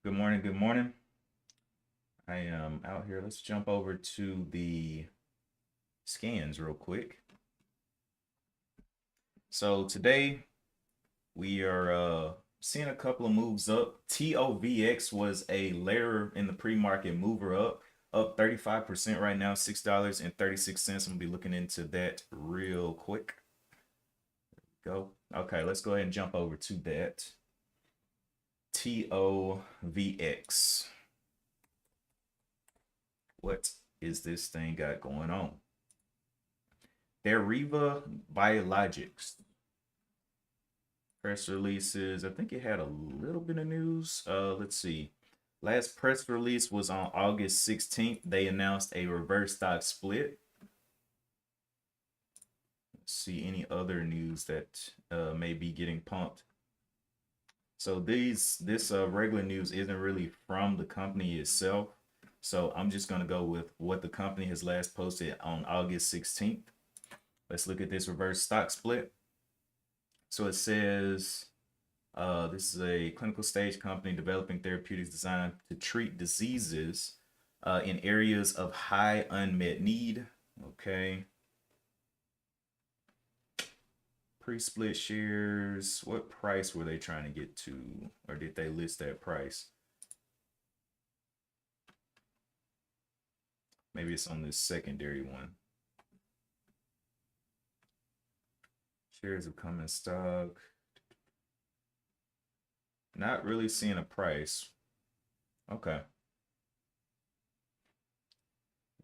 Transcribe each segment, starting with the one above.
Good morning. Good morning. I am out here. Let's jump over to the scans real quick. So today we are seeing a couple of moves up. TOVX was a layer in the pre-market mover up 35% right now, $6.36. I'm gonna be looking into that real quick. Go. Okay, let's go ahead and jump over to that. TOVX. What is this thing got going on? Deriva Biologics press releases. I think it had a little bit of news. Let's see. Last press release was on August 16th. They announced a reverse stock split. Let's see any other news that may be getting pumped. So this regular news isn't really from the company itself. So I'm just gonna go with what the company has last posted on August 16th. Let's look at this reverse stock split. So it says this is a clinical stage company developing therapeutics designed to treat diseases in areas of high unmet need. Okay. Pre-split shares. What price were they trying to get to? Or did they list that price? Maybe it's on this secondary one. Shares of common stock. Not really seeing a price. Okay.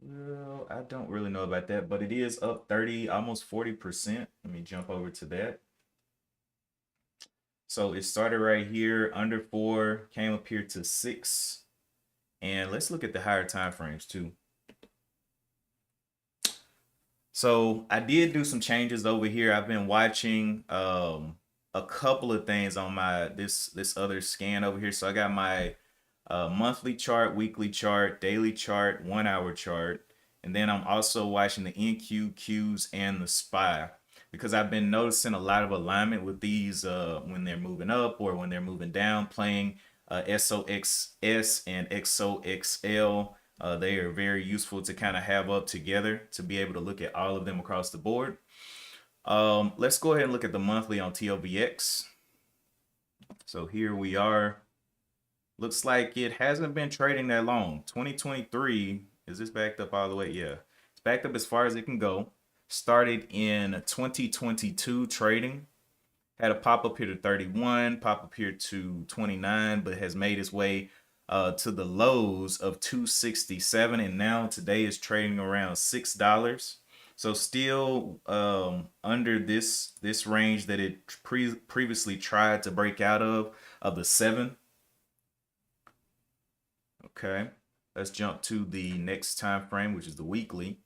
Well, I don't really know about that, but it is up 30, almost 40%. Let me jump over to that. So it started right here under 4, came up here to 6. And let's look at the higher time frames too. So I did do some changes over here. I've been watching a couple of things on my this other scan over here. So I got my monthly chart, weekly chart, daily chart, 1 hour chart, and then I'm also watching the NQQs and the SPY because I've been noticing a lot of alignment with these when they're moving up or when they're moving down, playing SOXS and XOXL. They are very useful to kind of have up together to be able to look at all of them across the board. Let's go ahead and look at the monthly on TOVX. So here we are. Looks like it hasn't been trading that long. 2023, is this backed up all the way? Yeah, it's backed up as far as it can go. Started in 2022 trading. Had a pop up here to 31, pop up here to 29, but has made its way to the lows of 267, and now today is trading around $6. So still under this range that it previously tried to break out of the 7. Okay, let's jump to the next time frame, which is the weekly.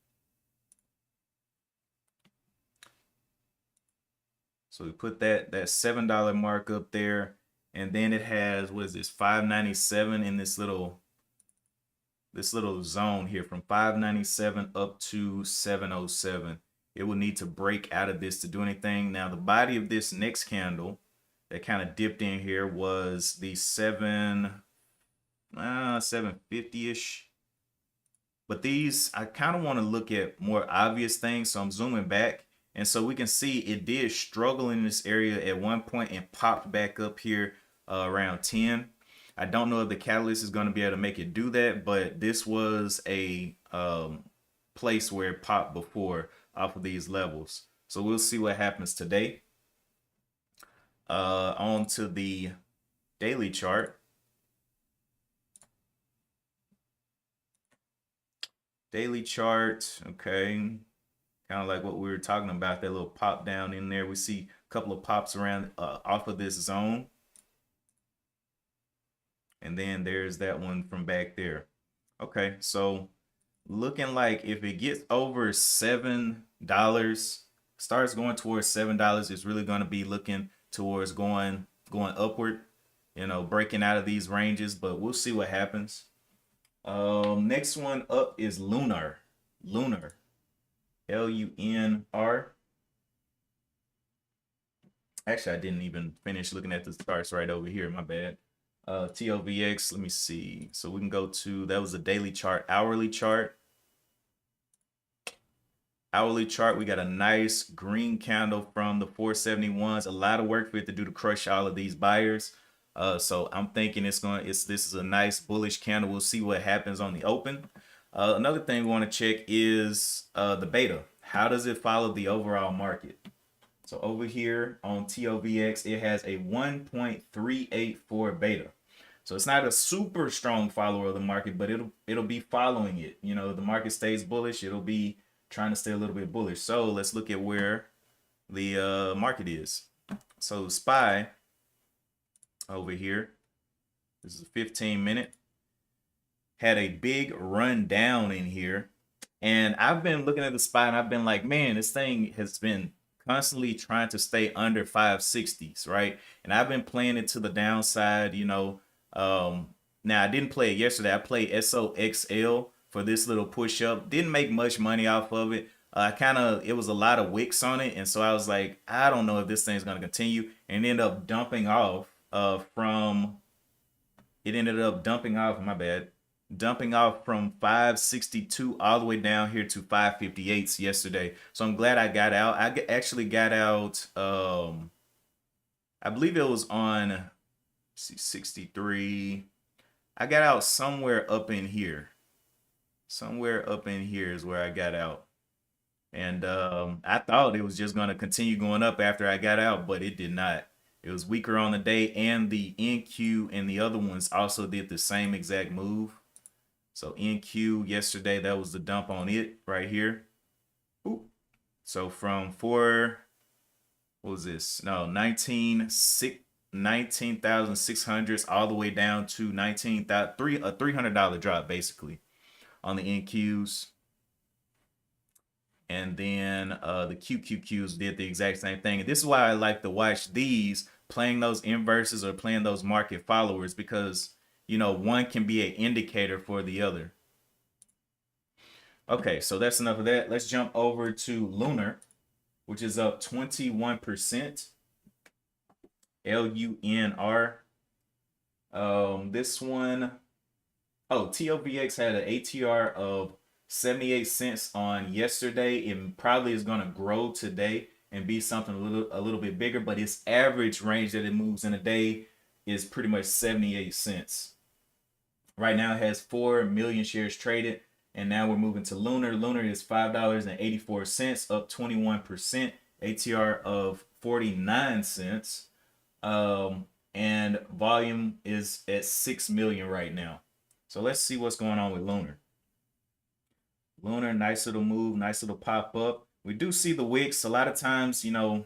So we put that $7 mark up there, and then it has, what is this, 597 in this little zone here from 597 up to 707. It will need to break out of this to do anything. Now the body of this next candle that kind of dipped in here was the 750-ish. But these, I kind of want to look at more obvious things, so I'm zooming back. And so we can see it did struggle in this area at one point and popped back up here around 10. I don't know if the catalyst is going to be able to make it do that, but this was a place where it popped before off of these levels. So we'll see what happens today. On to the daily chart. Daily chart, okay. Kind of like what we were talking about, that little pop down in there. We see a couple of pops around off of this zone. And then there's that one from back there. Okay, so looking like if it gets over $7, starts going towards $7, it's really going to be looking towards going upward, breaking out of these ranges, but we'll see what happens. Next one up is Lunar. LUNR. Actually, I didn't even finish looking at the charts right over here. My bad. TOVX, let me see. So we can go to, that was a daily chart, hourly chart. Hourly chart, we got a nice green candle from the 471s. A lot of work for it to do to crush all of these buyers. So I'm thinking this is a nice bullish candle. We'll see what happens on the open. Another thing we want to check is the beta. How does it follow the overall market? So over here on TOVX, it has a 1.384 beta. So it's not a super strong follower of the market, but it'll be following it. You know, the market stays bullish, it'll be trying to stay a little bit bullish. So let's look at where the market is. So SPY over here, this is a 15-minute, had a big run down in here. And I've been looking at the SPY and I've been like, man, this thing has been constantly trying to stay under 560s, right? And I've been playing it to the downside, you know. Now I didn't play it yesterday. I played SOXL for this little push up. Didn't make much money off of it. It was a lot of wicks on it, and so I was like, I don't know if this thing's gonna continue, and ended up dumping off my bad, dumping off from 562 all the way down here to 558s yesterday. So I'm glad I got out. I actually got out, I believe it was on, see, 63. I got out somewhere up in here. Somewhere up in here is where I got out. And I thought it was just going to continue going up after I got out, but it did not. It was weaker on the day, and the NQ and the other ones also did the same exact move. So NQ yesterday, that was the dump on it right here. Ooh. So from what was this? No, 19,600s all the way down to a $300 drop basically on the NQs. And then the QQQs did the exact same thing. And this is why I like to watch these, playing those inverses or playing those market followers, because, you know, one can be an indicator for the other. Okay, so that's enough of that. Let's jump over to Lunar, which is up 21%. LUNR. This one, TOVX had an ATR of 78 cents on yesterday. It probably is going to grow today and be something a little bit bigger, but its average range that it moves in a day is pretty much 78 cents. Right now it has 4 million shares traded, and now we're moving to Lunar. Lunar is $5.84, up 21%, ATR of 49 cents. And volume is at 6 million right now. So let's see what's going on with Lunar. Lunar, nice little move, nice little pop up. We do see the wicks. A lot of times, you know,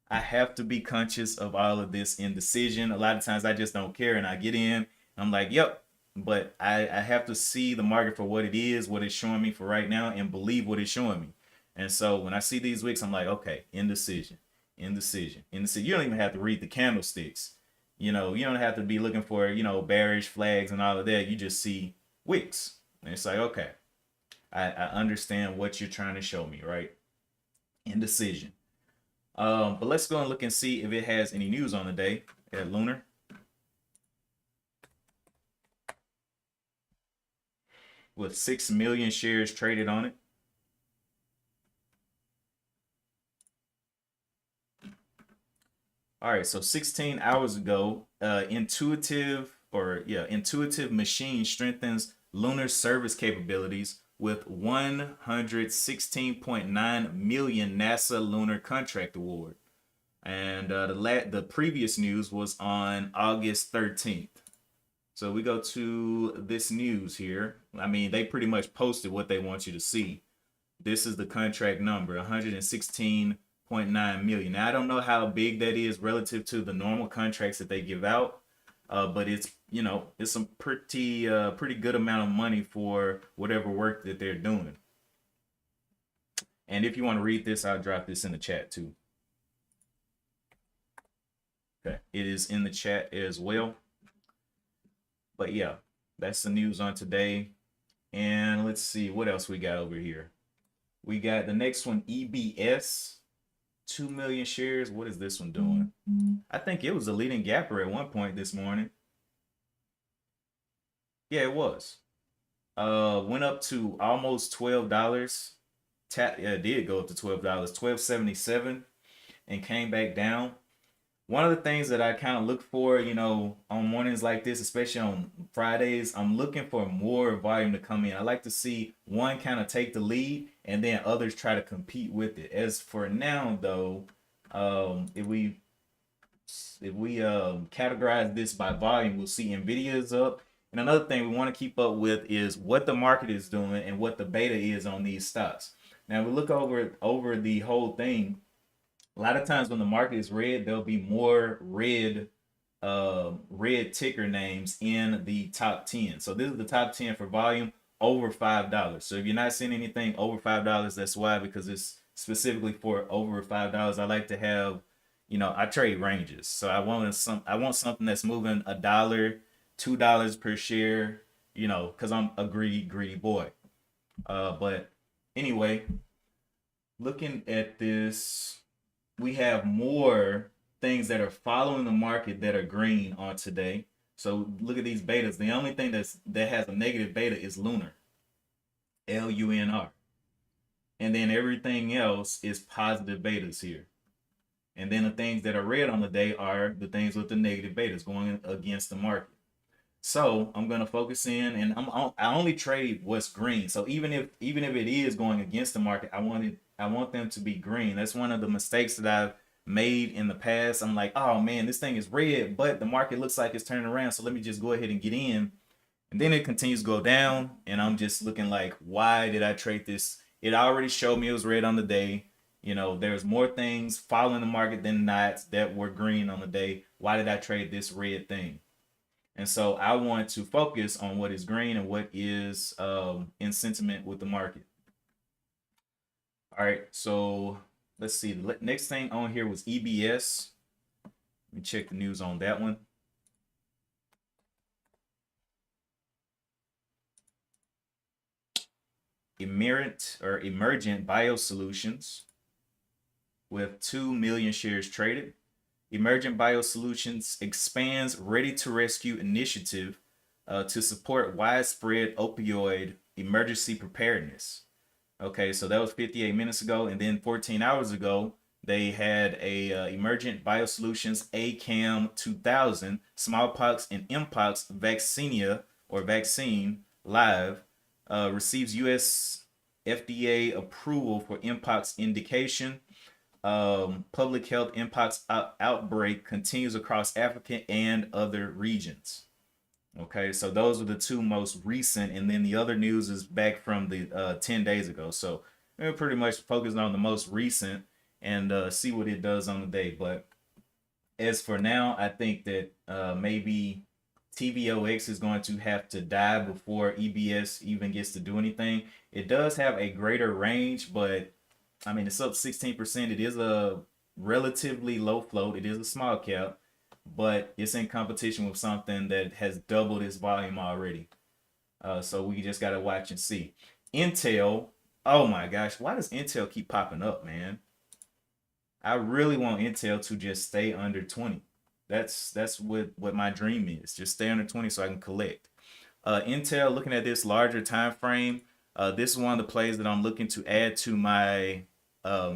I have to be conscious of all of this indecision. A lot of times I just don't care and I get in. I'm like, yep. But I have to see the market for what it is, what it's showing me for right now, and believe what it's showing me. And so when I see these wicks, I'm like, okay, indecision, indecision, indecision. You don't even have to read the candlesticks. You know, you don't have to be looking for, you know, bearish flags and all of that. You just see wicks. And it's like, okay, I understand what you're trying to show me, right? Indecision. But let's go and look and see if it has any news on the day at Lunar. With 6 million shares traded on it. All right, so 16 hours ago, Intuitive Machine strengthens Lunar service capabilities with 116.9 million NASA lunar contract award. And the previous news was on August 13th. So we go to this news here. I mean, they pretty much posted what they want you to see. This is the contract number, 116.9 million. Now, I don't know how big that is relative to the normal contracts that they give out, but it's, you know, it's some pretty good amount of money for whatever work that they're doing. And if you want to read this, I'll drop this in the chat too. Okay, it is in the chat as well. But yeah, that's the news on today. And let's see what else we got over here. We got the next one, EBS, 2 million shares. What is this one doing? I think it was a leading gapper at one point this morning. Yeah, it was. Went up to almost $12. Yeah, it did go up to $12, 12.77, and came back down. One of the things that I kind of look for, on mornings like this, especially on Fridays, I'm looking for more volume to come in. I like to see one kind of take the lead and then others try to compete with it. As for now, though, if we categorize this by volume, we'll see Nvidia is up. And another thing we want to keep up with is what the market is doing and what the beta is on these stocks. Now we look over the whole thing. A lot of times when the market is red, there'll be more red ticker names in the top 10. So this is the top 10 for volume over $5. So if you're not seeing anything over $5, that's why, because it's specifically for over $5. I like to have, I trade ranges. So I want something that's moving $1, $2 per share, because I'm a greedy boy. But anyway, looking at this, we have more things that are following the market that are green on today. So look at these betas. The only thing that has a negative beta is Lunar, LUNR. And then everything else is positive betas here. And then the things that are red on the day are the things with the negative betas going against the market. So I'm gonna focus in, and I only trade what's green. So even if it is going against the market, I want them to be green. That's one of the mistakes that I've made in the past. I'm like, oh man, this thing is red, but the market looks like it's turning around. So let me just go ahead and get in. And then it continues to go down, and I'm just looking like, why did I trade this? It already showed me it was red on the day. There's more things following the market than not that were green on the day. Why did I trade this red thing? And so I want to focus on what is green and what is in sentiment with the market. All right, so let's see. The next thing on here was EBS. Let me check the news on that one. Emergent Biosolutions with 2 million shares traded. Emergent Biosolutions expands Ready to Rescue initiative to support widespread opioid emergency preparedness. Okay, so that was 58 minutes ago, and then 14 hours ago, they had a Emergent Biosolutions ACAM 2000 smallpox and mpox vaccine live receives U.S. FDA approval for mpox indication. Public health mpox outbreak continues across Africa and other regions. Okay, so those are the two most recent, and then the other news is back from the 10 days ago. So we're pretty much focused on the most recent and see what it does on the day. But as for now, I think that maybe TVOX is going to have to die before EBS even gets to do anything. It does have a greater range, but I mean, it's up 16%. It is a relatively low float. It is a small cap, but it's in competition with something that has doubled its volume already. So we just got to watch and see. Intel, oh my gosh, why does Intel keep popping up, man? I really want Intel to just stay under 20. That's what my dream is. Just stay under 20 so I can collect. Intel, looking at this larger time frame, this is one of the plays that I'm looking to add to my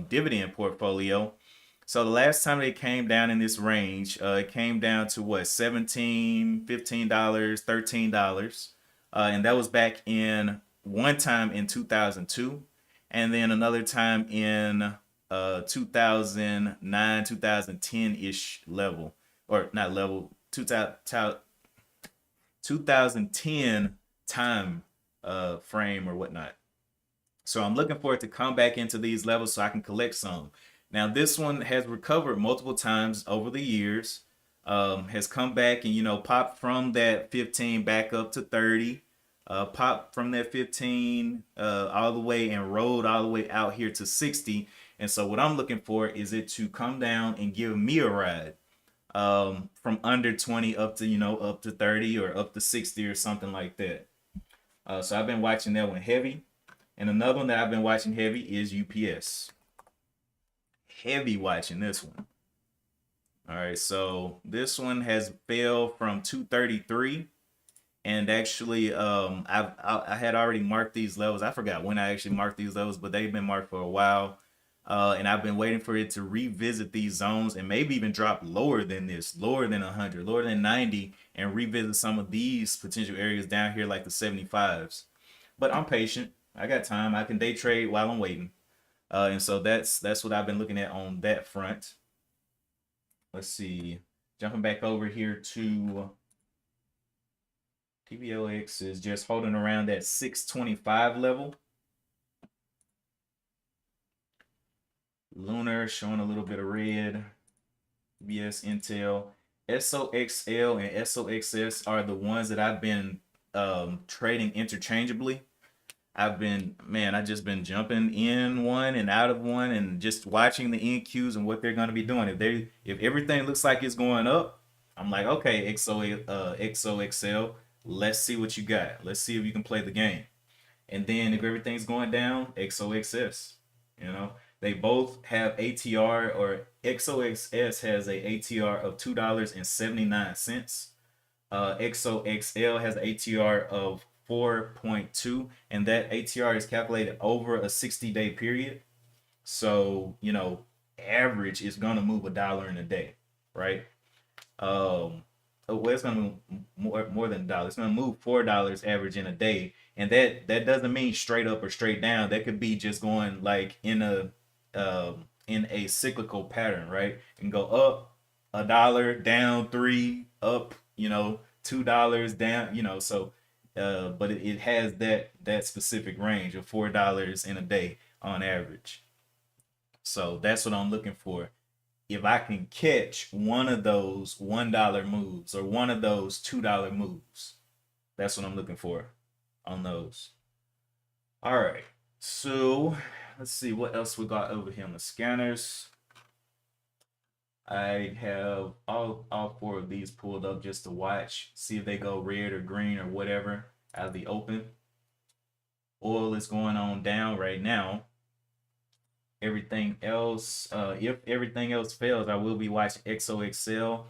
dividend portfolio. So the last time they came down in this range, it came down to what, $17, $15, $13. And that was back in one time in 2002, and then another time in 2009, 2010-ish level, or not level, 2010 time frame or whatnot. So I'm looking for it to come back into these levels so I can collect some. Now this one has recovered multiple times over the years, has come back and popped from that 15 back up to 30, popped from that 15 all the way and rolled all the way out here to 60. And so what I'm looking for is it to come down and give me a ride from under 20 up to up to 30 or up to 60 or something like that. So I've been watching that one heavy. And another one that I've been watching heavy is UPS. Heavy watching this one. All right, so this one has fell from 233, And actually, I had already marked these levels. I forgot when I actually marked these levels, but they've been marked for a while. And I've been waiting for it to revisit these zones and maybe even drop lower than this, lower than 100, lower than 90, and revisit some of these potential areas down here like the 75s. But I'm patient. I got time. I can day trade while I'm waiting. And so that's what I've been looking at on that front. Let's see. Jumping back over here to TBLX is just holding around that 625 level. Lunar showing a little bit of red. BS Intel. SOXL and SOXS are the ones that I've been trading interchangeably. I just been jumping in one and out of one and just watching the NQs and what they're going to be doing. If everything looks like it's going up, I'm like, okay, XOXL, let's see what you got. Let's see if you can play the game. And then if everything's going down, XOXS. You know, they both have ATR, or XOXS has a ATR of $2.79. XOXL has an ATR of 4.2, and that ATR is calculated over a 60-day period. So, average is gonna move $1 in a day, right? um well, it's gonna move more than $1. It's gonna move $4 average in a day, and that doesn't mean straight up or straight down. That could be just going like in a cyclical pattern, right? And go up $1, down three, up, $2 down, so but it has that specific range of $4 in a day on average. So that's what I'm looking for. If I can catch one of those $1 moves or one of those $2 moves, that's what I'm looking for on those. All right. So let's see what else we got over here on the scanners. I have all four of these pulled up just to watch, see if they go red or green or whatever out of the open. Oil is going on down right now. Everything else, if everything else fails, I will be watching XOXL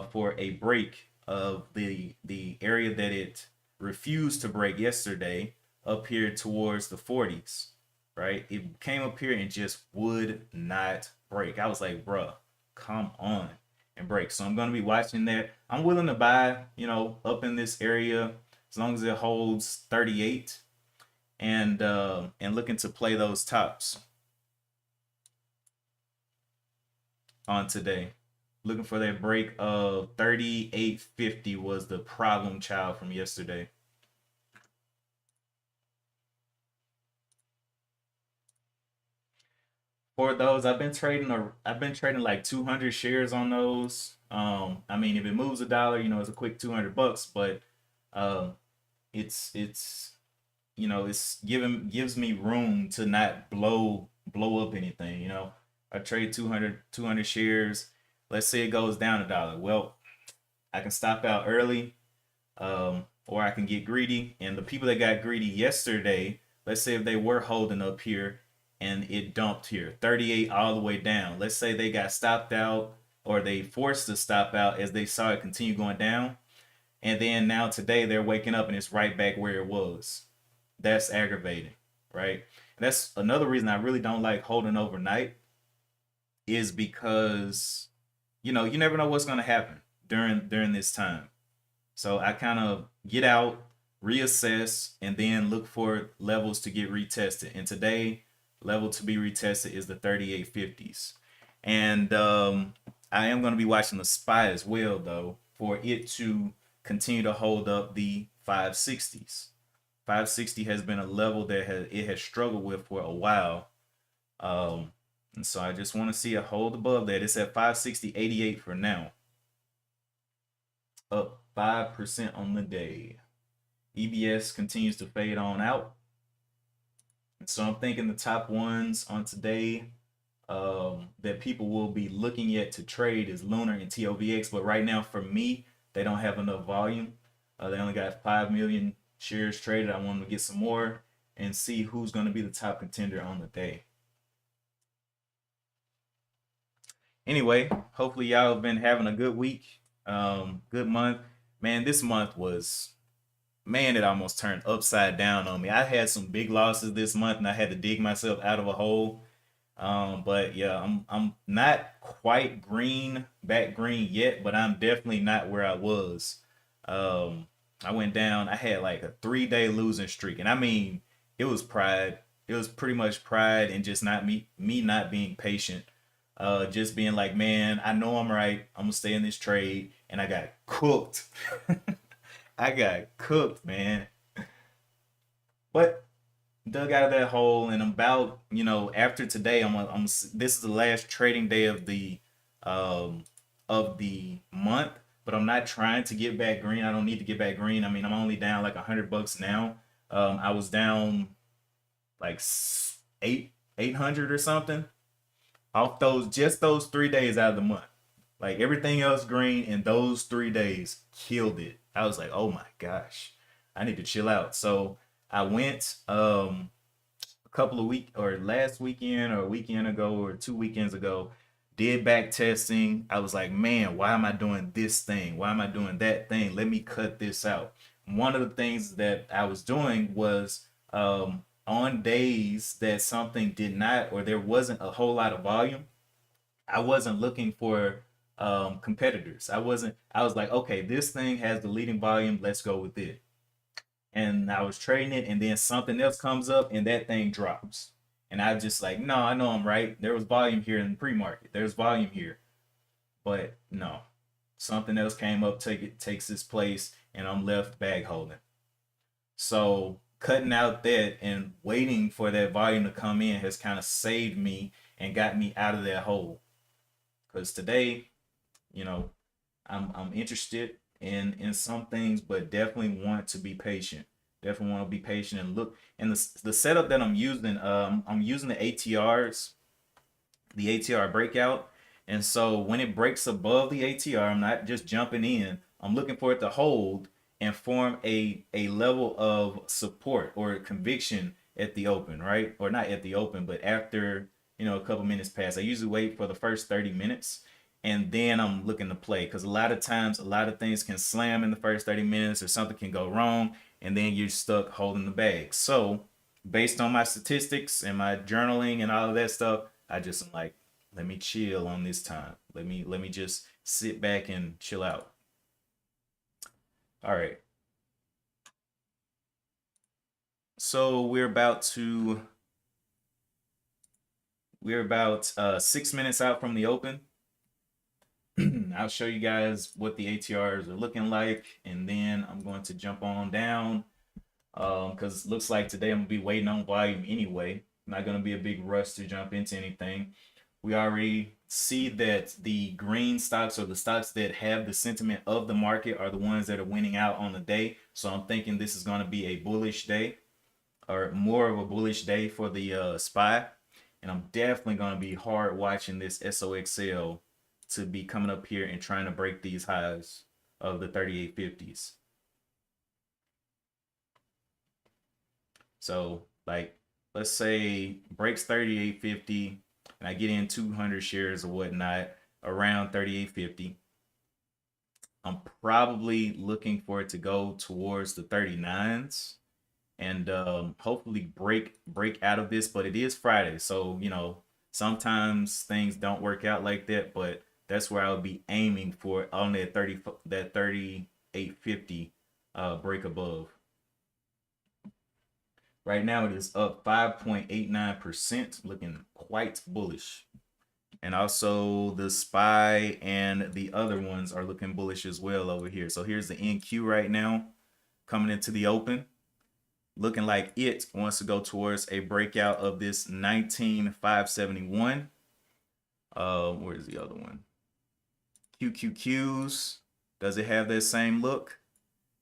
for a break of the area that it refused to break yesterday, up here towards the 40s, right? It came up here and just would not break. I was like, bruh, come on and break. So I'm going to be watching that. I'm willing to buy, up in this area as long as it holds 38, and looking to play those tops on today. Looking for that break of 38.50 was the problem child from yesterday. For those, I've been trading like 200 shares on those. I mean, if it moves $1, it's a quick $200, but um, it's it's gives me room to not blow up anything. I trade 200 shares. Let's say it goes down $1. Well, I can stop out early, or I can get greedy. And the people that got greedy yesterday, let's say if they were holding up here and it dumped here 38 all the way down. Let's say they got stopped out, or they forced to stop out as they saw it continue going down. And then now today they're waking up and it's right back where it was. That's aggravating, right? And that's another reason I really don't like holding overnight, is because you never know what's going to happen during this time. So I kind of get out, reassess, and then look for levels to get retested. And today, level to be retested is the 38.50s. And I am going to be watching the SPY as well, though, for it to continue to hold up the 560s. 560 has been a level that it has struggled with for a while. And so I just want to see a hold above that. It's at 560.88 for now. Up 5% on the day. EBS continues to fade on out. So I'm thinking the top ones on today that people will be looking at to trade is Lunar and TOVX. But right now, for me, they don't have enough volume. They only got 5 million shares traded. I want them to get some more and see who's going to be the top contender on the day. Anyway, hopefully y'all have been having a good week, good month. Man, this month was man, it almost turned upside down on me. I had some big losses this month, and I had to dig myself out of a hole. But yeah, I'm not quite back green yet, but I'm definitely not where I was. Um, I went down. I had like a 3 day losing streak, and I mean, it was pride. It was pretty much pride and just not me not being patient. Just being like, man, I know I'm right. I'm gonna stay in this trade, and I got cooked. I got cooked, man. But dug out of that hole, and I'm about, after today, this is the last trading day um of the month, but I'm not trying to get back green. I don't need to get back green. I mean, I'm only down like $100 now. I was down like eight hundred or something off those 3 days out of the month. Like everything else green, and those 3 days killed it. I was like, oh my gosh, I need to chill out. So I went a couple of week or last weekend or a weekend ago or 2 weekends ago, did back testing. I was like, man, why am I doing this thing? Why am I doing that thing? Let me cut this out. One of the things that I was doing was on days that something did not, or there wasn't a whole lot of volume, I wasn't looking for competitors. I was like, okay, this thing has the leading volume. Let's go with it. And I was trading it, and then something else comes up, and that thing drops. And I just like, no, I know I'm right. There was volume here in the pre-market. There's volume here, but no, something else came up, takes its place, and I'm left bag holding. So cutting out that and waiting for that volume to come in has kind of saved me and got me out of that hole. Because today, you know, I'm interested in some things, but definitely want to be patient. Definitely want to be patient and look. And the setup that I'm using the ATRs, the ATR breakout. And so when it breaks above the ATR, I'm not just jumping in. I'm looking for it to hold and form a level of support or conviction at the open, right? Or not at the open, but after, a couple minutes pass. I usually wait for the first 30 minutes, and then I'm looking to play, because a lot of times a lot of things can slam in the first 30 minutes, or something can go wrong, and then you're stuck holding the bag. So based on my statistics and my journaling and all of that stuff, I just am like, let me chill on this time. Let me just sit back and chill out. All right. So we're about 6 minutes out from the open. I'll show you guys what the ATRs are looking like, and then I'm going to jump on down, because it looks like today I'm gonna be waiting on volume anyway. Not gonna be a big rush to jump into anything. We already see that the green stocks, or the stocks that have the sentiment of the market, are the ones that are winning out on the day. So I'm thinking this is gonna be a bullish day, or more of a bullish day for the SPY. And I'm definitely gonna be hard watching this SOXL to be coming up here and trying to break these highs of the 3850s. So like, let's say breaks 3850 and I get in 200 shares or whatnot around 3850. I'm probably looking for it to go towards the 39s, and hopefully break out of this. But it is Friday, so sometimes things don't work out like that. But that's where I'll be aiming for, on that 3850 break above. Right now it is up 5.89%, looking quite bullish. And also the SPY and the other ones are looking bullish as well over here. So here's the NQ right now coming into the open, looking like it wants to go towards a breakout of this 19,571. Where's the other one? QQQs. Does it have that same look?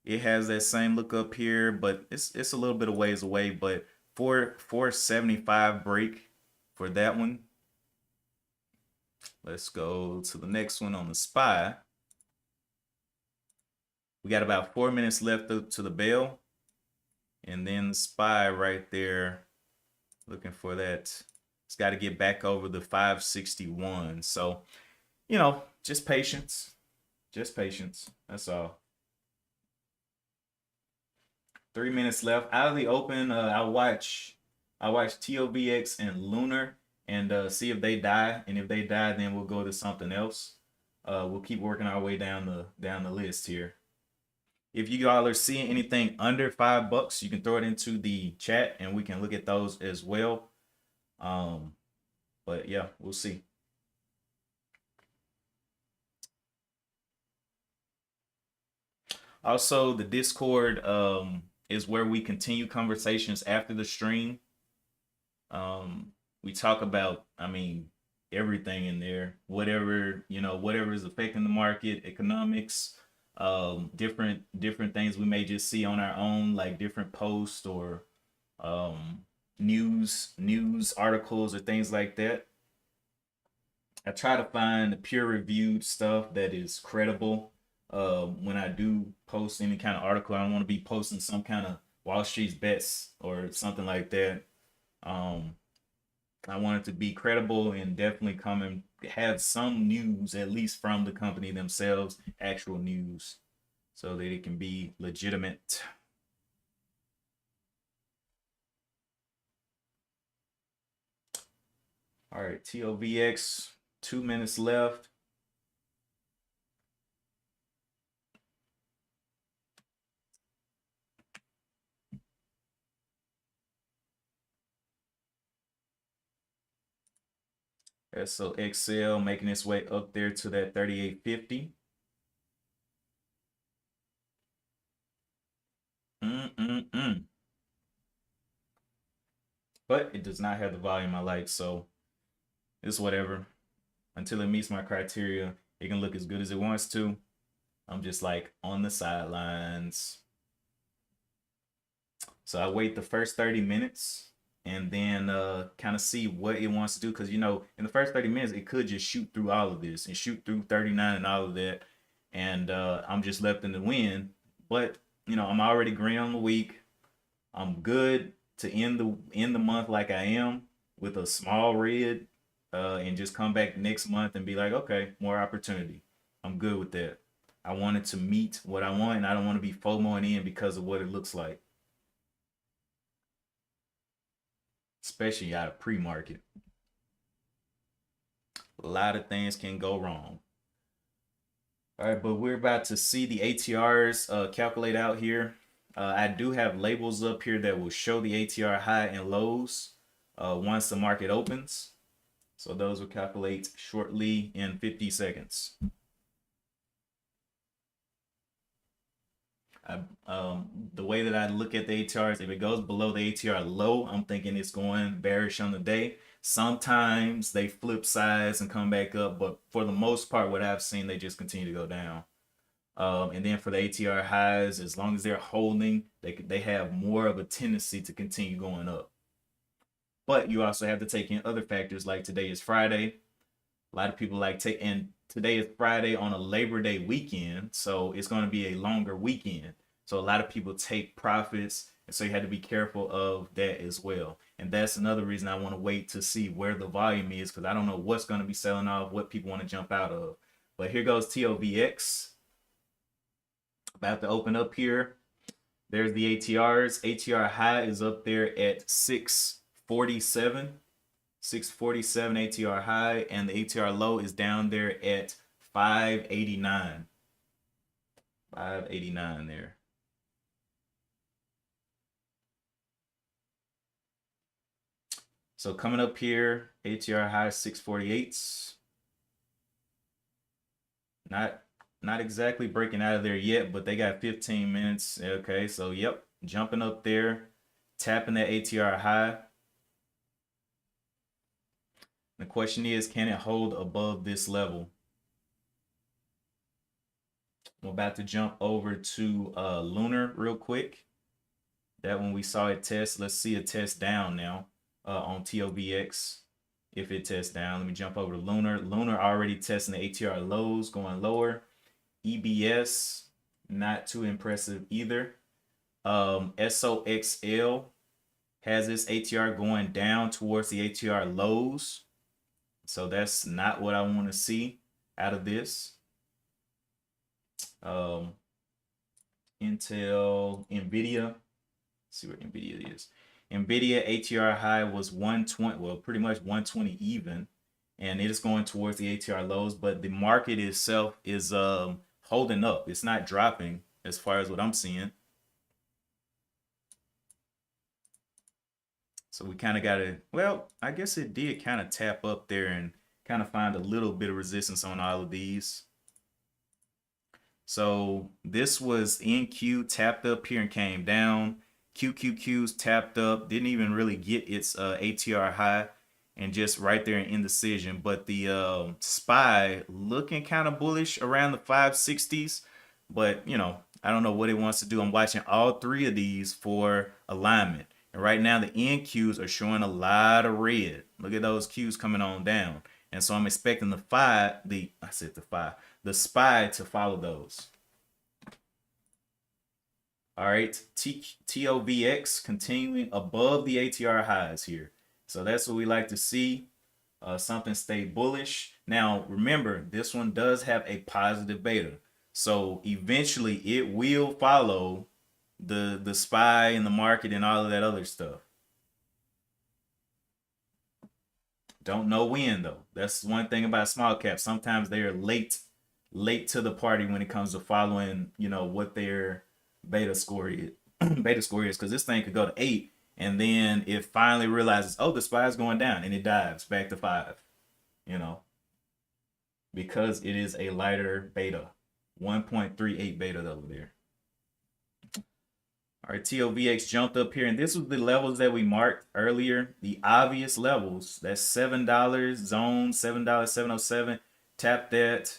It has that same look up here, but it's a little bit of ways away. But 475 break for that one. Let's go to the next one on the SPY. We got about 4 minutes left up to the bell. And then the SPY right there, looking for that. It's got to get back over the 561. So, just patience. Just patience. That's all. 3 minutes left. Out of the open, I watch TOVX and Lunar and see if they die. And if they die, then we'll go to something else. We'll keep working our way down the list here. If you all are seeing anything under $5, you can throw it into the chat and we can look at those as well. But yeah, we'll see. Also, the Discord is where we continue conversations after the stream. We talk about, everything in there, whatever is affecting the market, economics, different things we may just see on our own, like different posts or news articles or things like that. I try to find the peer reviewed stuff that is credible. When I do post any kind of article, I don't want to be posting some kind of Wall Street's bets or something like that. Um, I want it to be credible and definitely come and have some news, at least from the company themselves, actual news, so that it can be legitimate. All right, TOVX, 2 minutes left. So Excel making its way up there to that 3850. Mm-mm-mm. But it does not have the volume I like, so it's whatever. Until it meets my criteria, it can look as good as it wants to. I'm just like on the sidelines. So I wait the first 30 minutes and then kind of see what it wants to do. Because, in the first 30 minutes, it could just shoot through all of this and shoot through 39 and all of that. And I'm just left in the wind. But, I'm already green on the week. I'm good to end the month like I am with a small red and just come back next month and be like, okay, more opportunity. I'm good with that. I wanted to meet what I want and I don't want to be FOMOing in because of what it looks like, especially out of pre-market. A lot of things can go wrong. All right, but we're about to see the ATRs calculate out here. I do have labels up here that will show the ATR high and lows once the market opens. So those will calculate shortly in 50 seconds. The way that I look at the ATRs, if it goes below the ATR low, I'm thinking it's going bearish on the day. Sometimes they flip sides and come back up, but for the most part, what I've seen, they just continue to go down. And then for the ATR highs, as long as they're holding, they have more of a tendency to continue going up. But you also have to take in other factors, like today is Friday. A lot of people and today is Friday on a Labor Day weekend, so it's going to be a longer weekend. So a lot of people take profits, and so you have to be careful of that as well. And that's another reason I want to wait to see where the volume is, because I don't know what's going to be selling off, what people want to jump out of. But here goes TOVX. About to open up here. There's the ATRs. ATR high is up there at 647. 647 ATR high, and the ATR low is down there at 589. 589 there. So coming up here, ATR high 648s. Not exactly breaking out of there yet, but they got 15 minutes. Okay, so yep, jumping up there, tapping that ATR high. The question is, can it hold above this level? I'm about to jump over to Lunar real quick. That one we saw it test. Let's see a test down now on TOVX. If it tests down, let me jump over to Lunar. Lunar already testing the ATR lows, going lower. EBS, not too impressive either. SOXL has this ATR going down towards the ATR lows. So that's not what I want to see out of this. Intel, Nvidia, see where NVIDIA is. NVIDIA ATR high was 120, well, pretty much 120 even, and it is going towards the ATR lows, but the market itself is holding up. It's not dropping as far as what I'm seeing. So we kind of got to, well, I guess it did kind of tap up there and kind of find a little bit of resistance on all of these. So this was NQ, tapped up here and came down. QQQ's tapped up, didn't even really get its ATR high, and just right there in indecision. But the SPY looking kind of bullish around the 560s, but you know, I don't know what it wants to do. I'm watching all three of these for alignment. And right now the NQs are showing a lot of red. Look at those Qs coming on down. And so I'm expecting the SPY to follow those. All right, TOVX continuing above the ATR highs here. So that's what we like to see. Something stay bullish. Now, remember, this one does have a positive beta. So eventually it will follow the SPY and the market and all of that other stuff. Don't know when though. That's one thing about small caps. Sometimes they are late to the party when it comes to following, you know, what their beta score is. Beta score is, because this thing could go to 8 and then it finally realizes, oh, the SPY is going down, and it dives back to 5, you know, because it is a lighter beta, 1.38 beta over there. All right, TOVX jumped up here, and this was the levels that we marked earlier. The obvious levels, that's $7 zone, $7, 707. Tap that.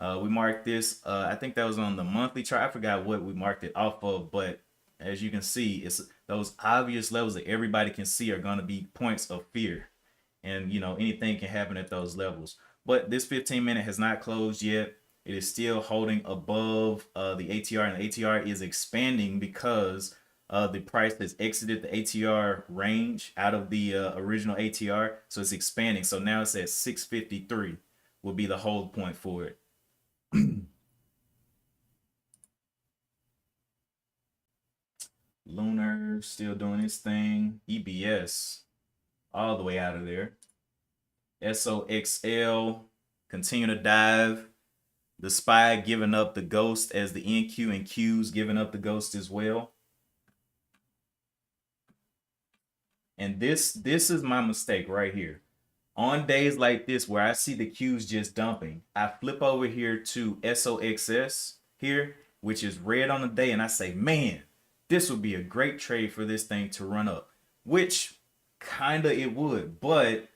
We marked this. I think that was on the monthly chart. I forgot what we marked it off of, but as you can see, it's those obvious levels that everybody can see are going to be points of fear, and you know, anything can happen at those levels. But this 15-minute has not closed yet. It is still holding above the ATR, and the ATR is expanding because the price has exited the ATR range out of the original ATR, so it's expanding. So now it's at 653 will be the hold point for it. Lunar still doing its thing. EBS all the way out of there. SOXL continue to dive. The SPY giving up the ghost as the NQ and Qs giving up the ghost as well. And this is my mistake right here. On days like this where I see the Qs just dumping, I flip over here to SOXS here, which is red on the day, and I say, man, this would be a great trade for this thing to run up, which kind of it would. But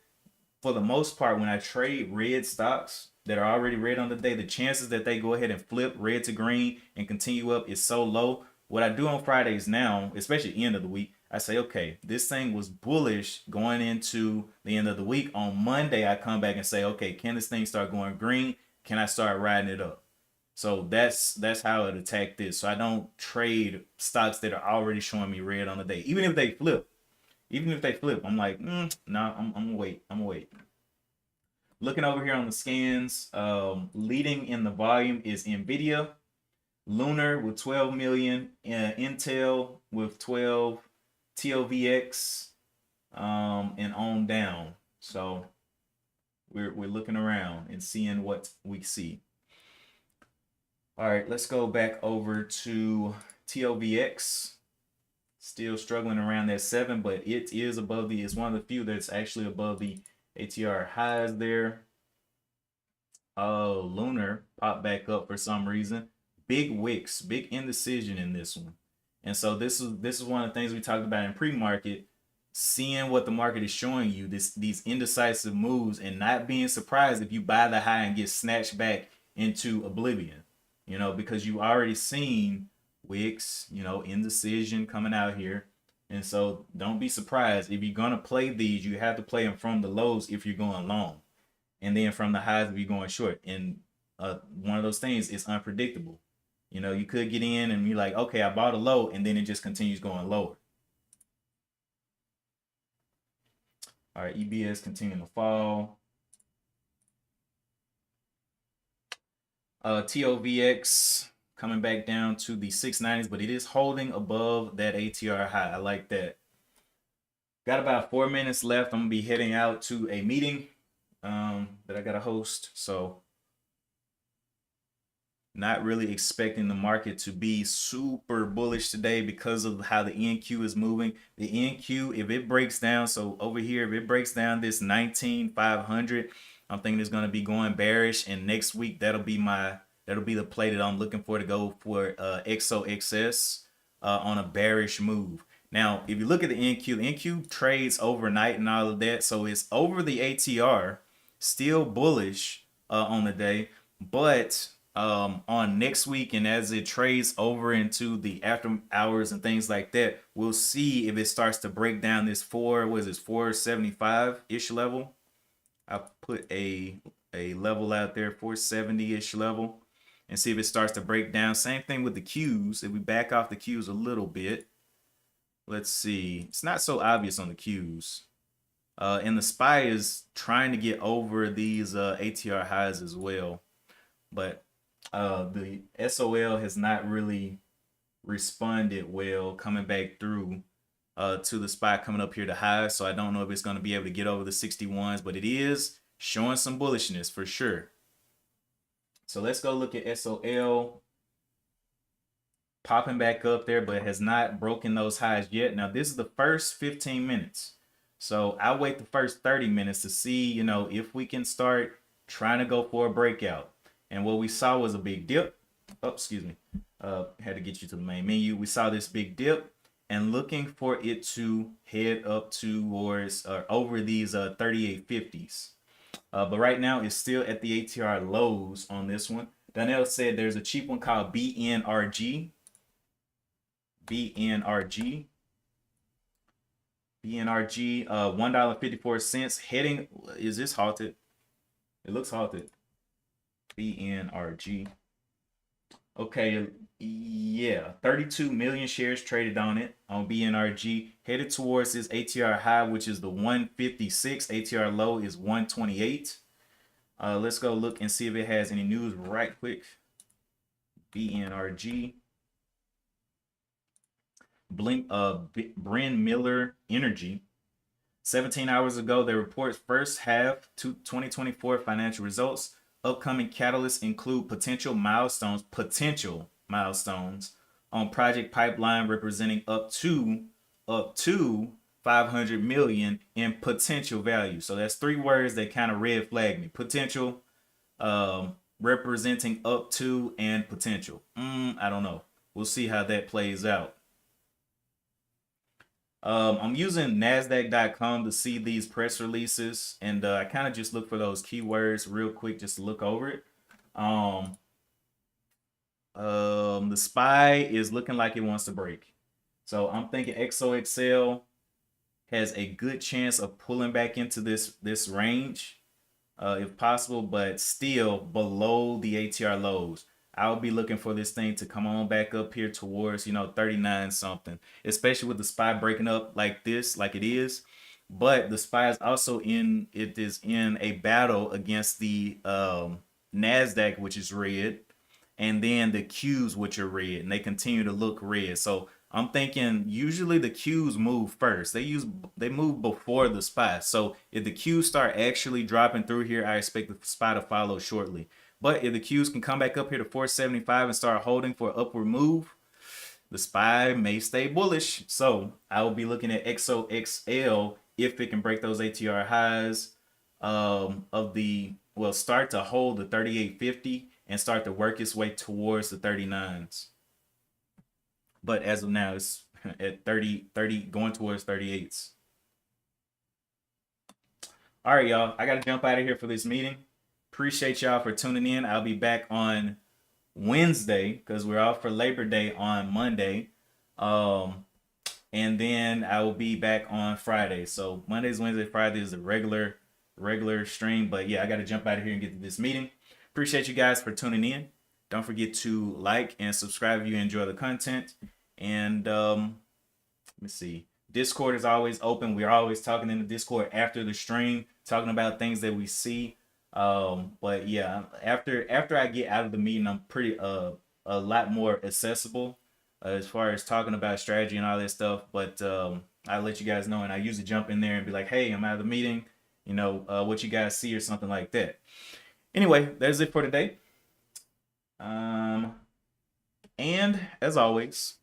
for the most part, when I trade red stocks that are already red on the day, the chances that they go ahead and flip red to green and continue up is so low. What I do on Fridays now, especially end of the week, I say, okay, this thing was bullish going into the end of the week. On Monday, I come back and say, okay, can this thing start going green? Can I start riding it up? So that's how it attacked this. So I don't trade stocks that are already showing me red on the day, even if they flip. Even if they flip, I'm like, no, I'm gonna wait. I'm gonna wait. Looking over here on the scans, leading in the volume is NVIDIA, Lunar with 12 million, Intel with 12, TOVX, and on down. So we're looking around and seeing what we see. All right, let's go back over to TOVX. Still struggling around that 7, but it is above the, it's one of the few that's actually above the ATR highs there. Oh, Lunar popped back up for some reason. Big wicks, big indecision in this one. And so this is one of the things we talked about in pre-market, seeing what the market is showing you, these indecisive moves, and not being surprised if you buy the high and get snatched back into oblivion, you know, because you already seen wicks, you know, indecision coming out here. And so don't be surprised if you're gonna play these, you have to play them from the lows if you're going long, and then from the highs if you're going short. And one of those things is unpredictable. You know, you could get in and you're like, okay, I bought a low, and then it just continues going lower. All right, EBS continuing to fall. TOVX coming back down to the 690s, but it is holding above that ATR high. I like that. Got about 4 minutes left. I'm gonna be heading out to a meeting that I gotta host. So not really expecting the market to be super bullish today because of how the NQ is moving. The NQ, if it breaks down, so over here, if it breaks down this 19,500, I'm thinking it's going to be going bearish. And next week, that'll be the play that I'm looking for to go for XOXS on a bearish move. Now, if you look at the NQ trades overnight and all of that. So it's over the ATR, still bullish on the day, but on next week and as it trades over into the after hours and things like that, we'll see if it starts to break down this 475-ish level. I'll put a level out there, 470-ish level, and see if it starts to break down. Same thing with the Qs. If we back off the Qs a little bit, let's see. It's not so obvious on the Qs. And the SPY is trying to get over these ATR highs as well. But the SOL has not really responded well coming back through to the SPY coming up here to highs. So I don't know if it's going to be able to get over the 61s, but it is showing some bullishness for sure. So let's go look at SOL. Popping back up there, but has not broken those highs yet. Now, this is the first 15 minutes. So I'll wait the first 30 minutes to see, if we can start trying to go for a breakout. And what we saw was a big dip. Oh, excuse me. Had to get you to the main menu. We saw this big dip and looking for it to head up towards over these 3850s. But right now it's still at the ATR lows on this one. Donnell said there's a cheap one called BNRG. BNRG, $1.54 heading. Is this halted? It looks halted. BNRG. Okay, yeah, 32 million shares traded on it on BNRG, headed towards this ATR high, which is the 156. ATR low is 128. Let's go look and see if it has any news right quick. BNRG. Bryn Miller Energy. 17 hours ago, they report first half 2024 financial results. Upcoming catalysts include potential milestones on project pipeline representing up to 500 million in potential value. So that's three words that kind of red flag me. Potential, representing up to, and potential. I don't know. We'll see how that plays out. I'm using NASDAQ.com to see these press releases, and I kind of just look for those keywords real quick just to look over it. The SPY is looking like it wants to break. So I'm thinking XOXL has a good chance of pulling back into this range, if possible, but still below the ATR lows. I'll be looking for this thing to come on back up here towards, 39 something, especially with the SPY breaking up like this, like it is. But the SPY is also in a battle against the NASDAQ, which is red, and then the Qs, which are red, and they continue to look red. So I'm thinking usually the Qs move first. They move before the SPY. So if the Qs start actually dropping through here, I expect the SPY to follow shortly. But if the Qs can come back up here to 475 and start holding for an upward move, the SPY may stay bullish. So I will be looking at XOXL if it can break those ATR highs start to hold the 3850 and start to work its way towards the 39s. But as of now, it's at 30, going towards 38s. All right, y'all. I got to jump out of here for this meeting. Appreciate y'all for tuning in. I'll be back on Wednesday because we're off for Labor Day on Monday. And then I will be back on Friday. So Mondays, Wednesday, Friday is a regular stream. But yeah, I got to jump out of here and get to this meeting. Appreciate you guys for tuning in. Don't forget to like and subscribe if you enjoy the content. And let me see. Discord is always open. We're always talking in the Discord after the stream, talking about things that we see. But yeah, after I get out of the meeting, I'm pretty a lot more accessible as far as talking about strategy and all that stuff. But I let you guys know, and I usually jump in there and be like, "Hey, I'm out of the meeting. What you guys see or something like that." Anyway, that's it for today. Um, and as always,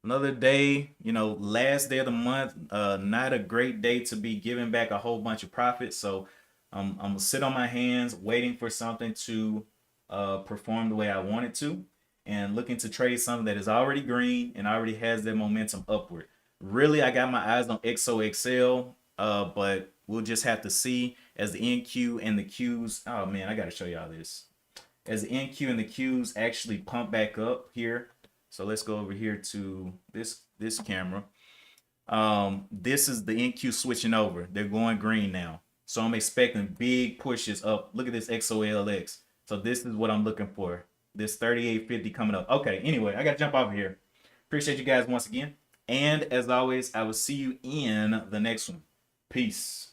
another day, last day of the month. Not a great day to be giving back a whole bunch of profits. So I'm gonna sit on my hands, waiting for something to perform the way I want it to, and looking to trade something that is already green and already has that momentum upward. Really, I got my eyes on XOXL, but we'll just have to see as the NQ and the Qs. Oh man, I gotta show y'all this. As the NQ and the Qs actually pump back up here. So let's go over here to this camera. This is the NQ switching over. They're going green now. So I'm expecting big pushes up. Look at this XOLX. So this is what I'm looking for. This 3850 coming up. Okay, anyway, I gotta jump over here. Appreciate you guys once again. And as always, I will see you in the next one. Peace.